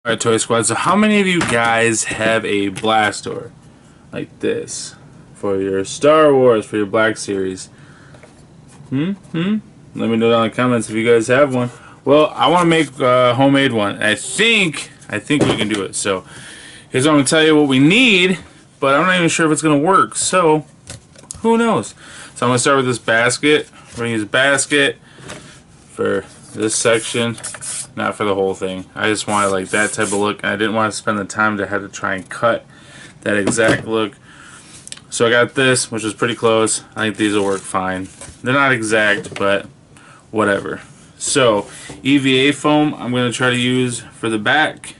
Alright, Toy Squad, so how many of you guys have a blast door like this for your Star Wars, for your Black Series? Let me know down in the comments if you guys have one. Well, I want to make a homemade one. I think we can do it. So here's what I'm going to tell you what we need, but I'm not even sure if it's going to work. So who knows? So I'm going to start with this basket. We're going to use a basket for this section. Not for the whole thing. I just wanted like that type of look, and I didn't want to spend the time to have to try and cut that exact look. So I got this, which is pretty close. I think these will work fine. They're not exact, but whatever. So EVA foam I'm going to try to use for the back,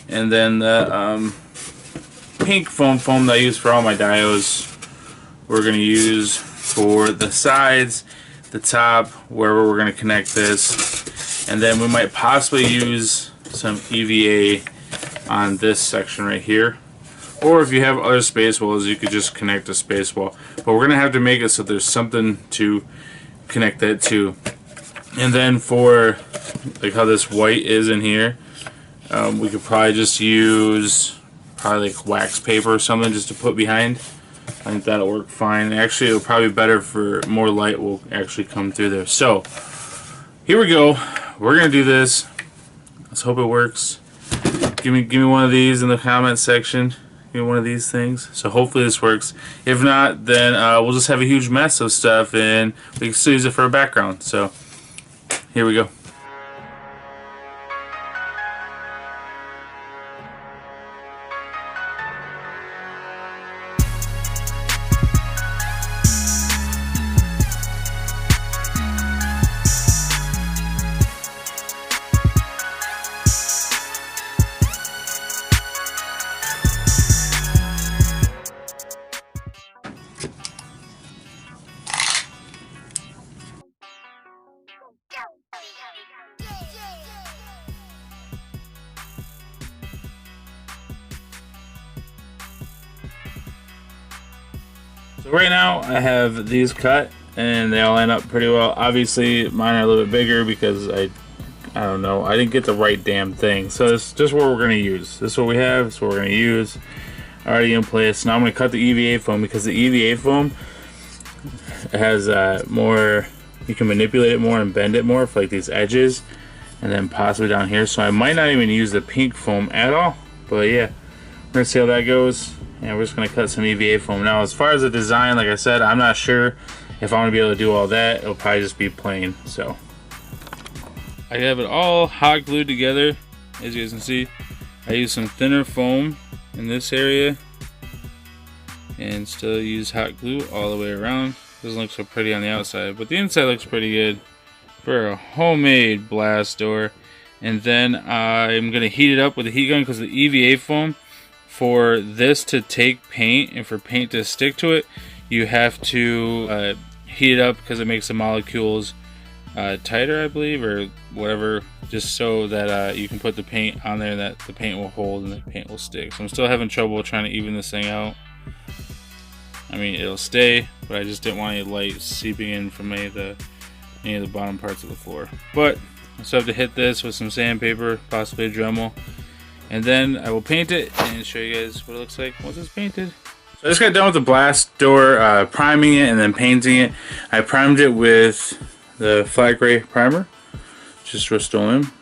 and then the pink foam that I use for all my diodes we're going to use for the sides, the top, wherever we're going to connect this. And then we might possibly use some EVA on this section right here. Or if you have other space walls, you could just connect a space wall. But we're going to have to make it so there's something to connect that to. And then for like how this white is in here, we could probably just use probably like wax paper or something just to put behind. I think that'll work fine. Actually, it'll probably be better for more light will actually come through there. So here we go. We're gonna do this. Let's hope it works. Give me one of these in the comment section. Give me one of these things. So hopefully this works. If not, then we'll just have a huge mess of stuff, and we can still use it for a background. So here we go. So right now I have these cut and they all line up pretty well. Obviously mine are a little bit bigger because I don't know, I didn't get the right damn thing. So this is just what we're going to use. This is what we have, this is what we're going to use. Already in place. Now I'm going to cut the EVA foam because the EVA foam has more, you can manipulate it more and bend it more for like these edges, and then possibly down here. So I might not even use the pink foam at all, but yeah, we're going to see how that goes. And we're just going to cut some EVA foam. Now as far as the design, like I said, I'm not sure if I'm going to be able to do all that. It'll probably just be plain. So I have it all hot glued together. As you guys can see, I use some thinner foam in this area and still use hot glue all the way around. Doesn't look so pretty on the outside, but the inside looks pretty good for a homemade blast door. And then I'm going to heat it up with a heat gun because the EVA foam, for this to take paint and for paint to stick to it, you have to heat it up because it makes the molecules tighter, I believe, or whatever, just so that you can put the paint on there and that the paint will hold and the paint will stick. So I'm still having trouble trying to even this thing out. I mean, it'll stay, but I just didn't want any light seeping in from any of the bottom parts of the floor. But I still have to hit this with some sandpaper, possibly a Dremel. And then I will paint it and show you guys what it looks like once it's painted. So I just got done with the blast door, priming it and then painting it. I primed it with the flat gray primer, just Rust-Oleum.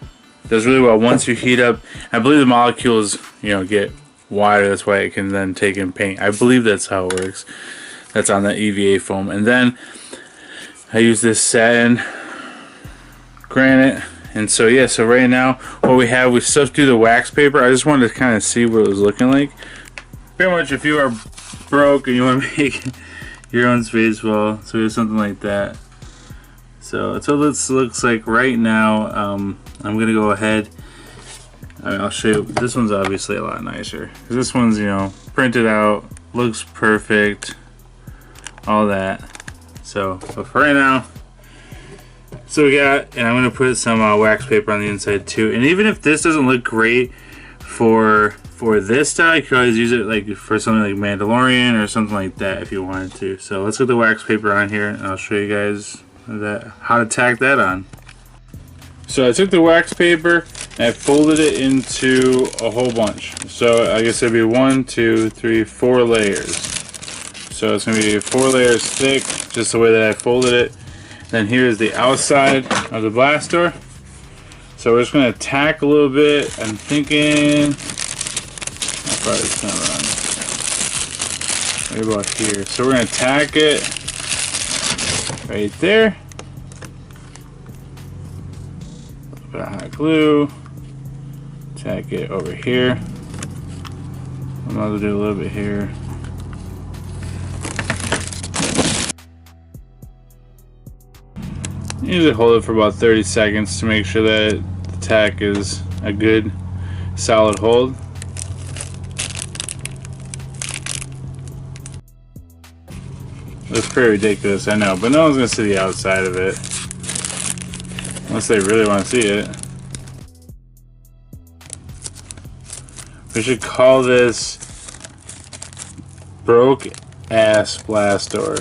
Does really well once you heat up. I believe the molecules, get wider. That's why it can then take in paint. I believe that's how it works. That's on the EVA foam. And then I use this satin granite. And so yeah, so right now what we have, we stuffed through the wax paper. I just wanted to kind of see what it was looking like. Pretty much if you are broke and you want to make your own space wall, so we have something like that. So that's what this looks like right now. I'm gonna go ahead, I'll show you. This one's obviously a lot nicer. This one's, printed out, looks perfect, all that. So, but for right now, so we got, and I'm going to put some wax paper on the inside too. And even if this doesn't look great for this style, you could always use it like for something like Mandalorian or something like that if you wanted to. So let's get the wax paper on here and I'll show you guys how to tack that on. So I took the wax paper and I folded it into a whole bunch. So I guess it'd be 1, 2, 3, 4 layers. So it's gonna be 4 layers thick, just the way that I folded it. Then here's the outside of the blast door. So we're just gonna tack a little bit. I'm thinking, how far is it gonna run? Right about here. So we're gonna tack it right there. A little bit of hot glue. Tack it over here. I'm going to do a little bit here. Usually hold it for about 30 seconds to make sure that the tack is a good solid hold. That's pretty ridiculous, I know, but no one's going to see the outside of it unless they really want to see it. We should call this broke ass blast door.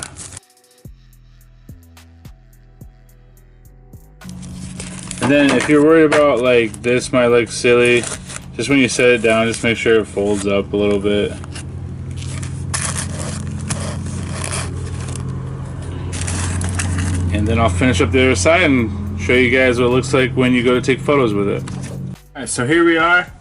And then if you're worried about like this might look silly, just when you set it down, just make sure it folds up a little bit. And then I'll finish up the other side and show you guys what it looks like when you go to take photos with it. Alright, so here we are.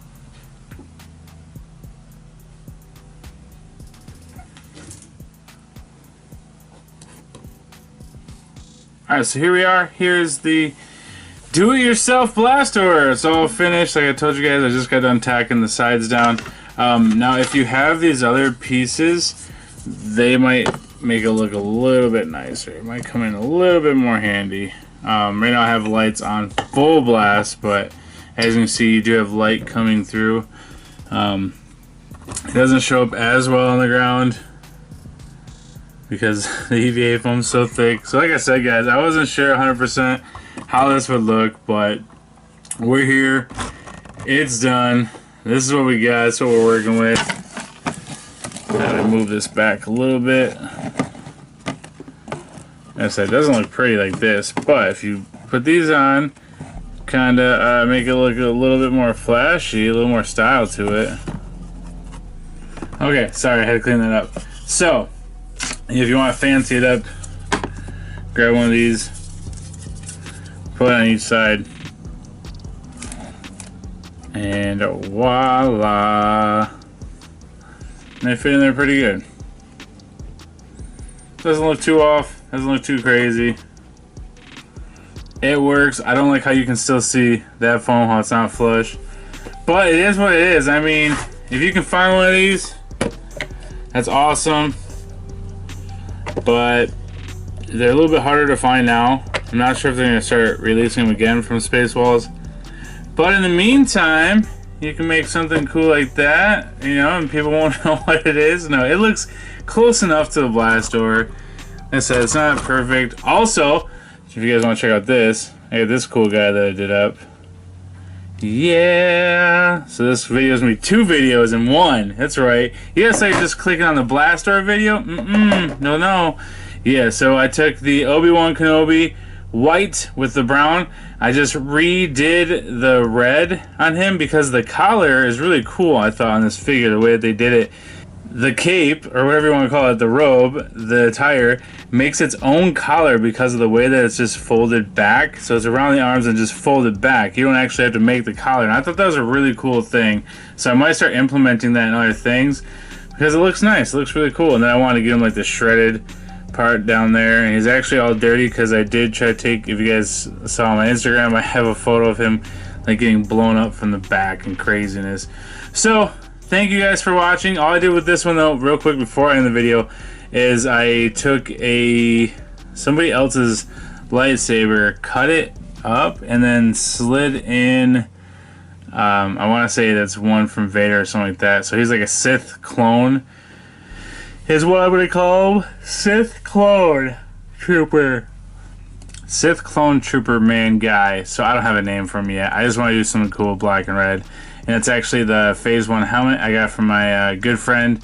Alright, so here we are. Here's the do-it-yourself blast door. It's all finished. Like I told you guys, I just got done tacking the sides down. Now, if you have these other pieces, they might make it look a little bit nicer. It might come in a little bit more handy. Right now I have lights on full blast, but as you can see, you do have light coming through. It doesn't show up as well on the ground because the EVA foam's so thick. So like I said, guys, I wasn't sure 100% how this would look, but we're here. It's done. This is what we got. That's what we're working with. Gotta move this back a little bit. Like I said, it doesn't look pretty like this, but if you put these on, kind of make it look a little bit more flashy, a little more style to it. Okay, sorry, I had to clean that up. So, if you want to fancy it up, grab one of these, put it on each side, and voila! And they fit in there pretty good. Doesn't look too off, doesn't look too crazy. It works. I don't like how you can still see that foam, how it's not flush. But it is what it is. I mean, if you can find one of these, that's awesome. But they're a little bit harder to find now. I'm not sure if they're going to start releasing them again from Space Walls. But in the meantime, you can make something cool like that, you know, and people won't know what it is. No, it looks close enough to the blast door. Like I said, it's not perfect. Also, if you guys want to check out this, I got this cool guy that I did up. Yeah! So this video is going to be 2 videos in one. That's right. You guys say just clicking on the blast door video? No. Yeah, so I took the Obi-Wan Kenobi white with the brown. I just redid the red on him because the collar is really cool, I thought, on this figure, the way that they did it. The cape, or whatever you want to call it, the robe, the attire, makes its own collar because of the way that it's just folded back. So it's around the arms and just folded back. You don't actually have to make the collar. And I thought that was a really cool thing. So I might start implementing that in other things because it looks nice. It looks really cool. And then I want to get him like the shredded part down there. And he's actually all dirty because I did try to take, if you guys saw on my Instagram, I have a photo of him like getting blown up from the back and craziness. So thank you guys for watching. All I did with this one though, real quick before I end the video, is I took somebody else's lightsaber, cut it up, and then slid in, I want to say that's one from Vader or something like that. So he's like a Sith clone, is what I would call Sith clone trooper. Sith clone trooper man guy. So I don't have a name for him yet. I just want to do something cool, black and red. And it's actually the Phase 1 helmet I got from my good friend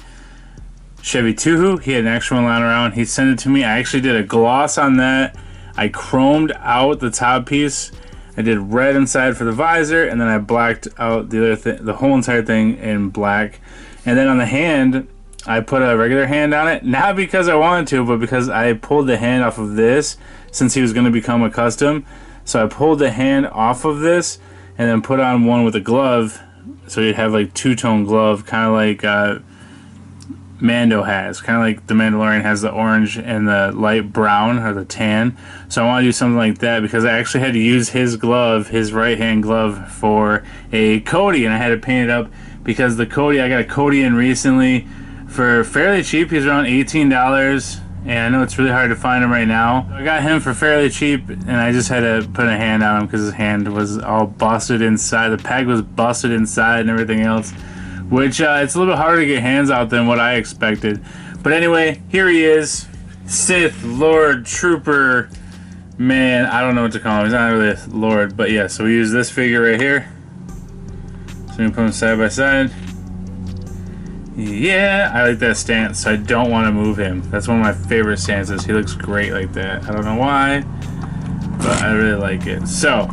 Chevy Tuhu. He had an extra one lying around. He sent it to me. I actually did a gloss on that. I chromed out the top piece I did red inside for the visor, and then I blacked out the other the whole entire thing in black. And then on the hand, I put a regular hand on it, not because I wanted to, but because I pulled the hand off of this since he was going to become a custom. So I pulled the hand off of this and then put on one with a glove, so you'd have like two-tone glove, kind of like Mando has, kind of like the Mandalorian has the orange and the light brown or the tan. So I want to do something like that because I actually had to use his glove, his right hand glove, for a Cody, and I had to paint it up because the Cody, I got a Cody in recently for fairly cheap. He's around $18, and I know it's really hard to find him right now. I got him for fairly cheap, and I just had to put a hand on him because his hand was all busted inside. The peg was busted inside and everything else, which it's a little bit harder to get hands out than what I expected. But anyway, here he is, Sith Lord Trooper. Man, I don't know what to call him. He's not really a Lord, but yeah. So we use this figure right here. So we put them side by side. Yeah, I like that stance, so I don't want to move him. That's one of my favorite stances. He looks great like that. I don't know why, but I really like it. So,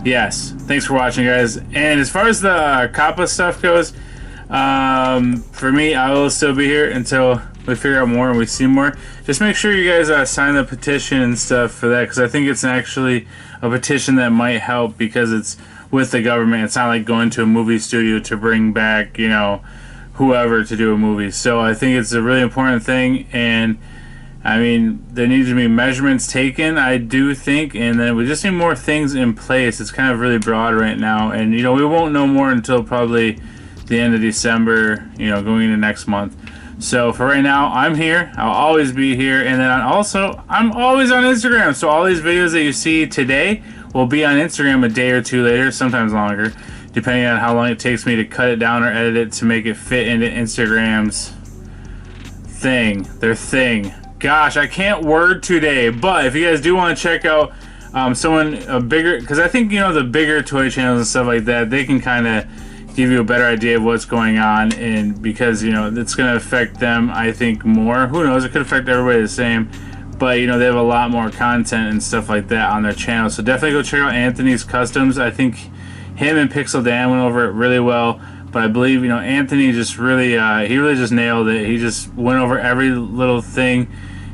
yes, thanks for watching, guys. And as far as the Kappa stuff goes, for me, I will still be here until we figure out more and we see more. Just make sure you guys sign the petition and stuff for that, because I think it's actually a petition that might help because it's with the government. It's not like going to a movie studio to bring back, you know, whoever to do a movie. So I think it's a really important thing, and I mean, there needs to be measurements taken, I do think, and then we just need more things in place. It's kind of really broad right now, and you know, we won't know more until probably the end of December, you know, going into next month. So for right now, I'm here. I'll always be here, and then also I'm always on Instagram. So all these videos that you see today will be on Instagram a day or two later, sometimes longer, depending on how long it takes me to cut it down or edit it to make it fit into Instagram's thing, their thing. Gosh, I can't word today, but if you guys do want to check out a bigger, because I think, you know, the bigger toy channels and stuff like that, they can kind of give you a better idea of what's going on, and because, you know, it's going to affect them, I think, more. Who knows, it could affect everybody the same, but, you know, they have a lot more content and stuff like that on their channel. So definitely go check out Anthony's Customs. I think him and Pixel Dan went over it really well, but I believe, you know, Anthony just really, he really just nailed it. He just went over every little thing,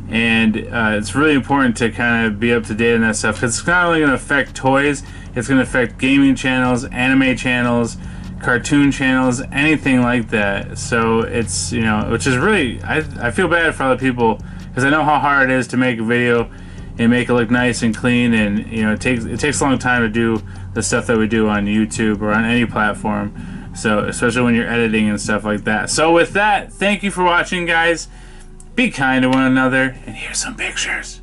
and it's really important to kind of be up to date on that stuff, because it's not only going to affect toys, it's going to affect gaming channels, anime channels, cartoon channels, anything like that. So it's, you know, which is really, I feel bad for other people, because I know how hard it is to make a video and make it look nice and clean, and you know, it takes a long time to do the stuff that we do on YouTube or on any platform, so especially when you're editing and stuff like that. So with that, thank you for watching, guys. Be kind to one another, and here's some pictures.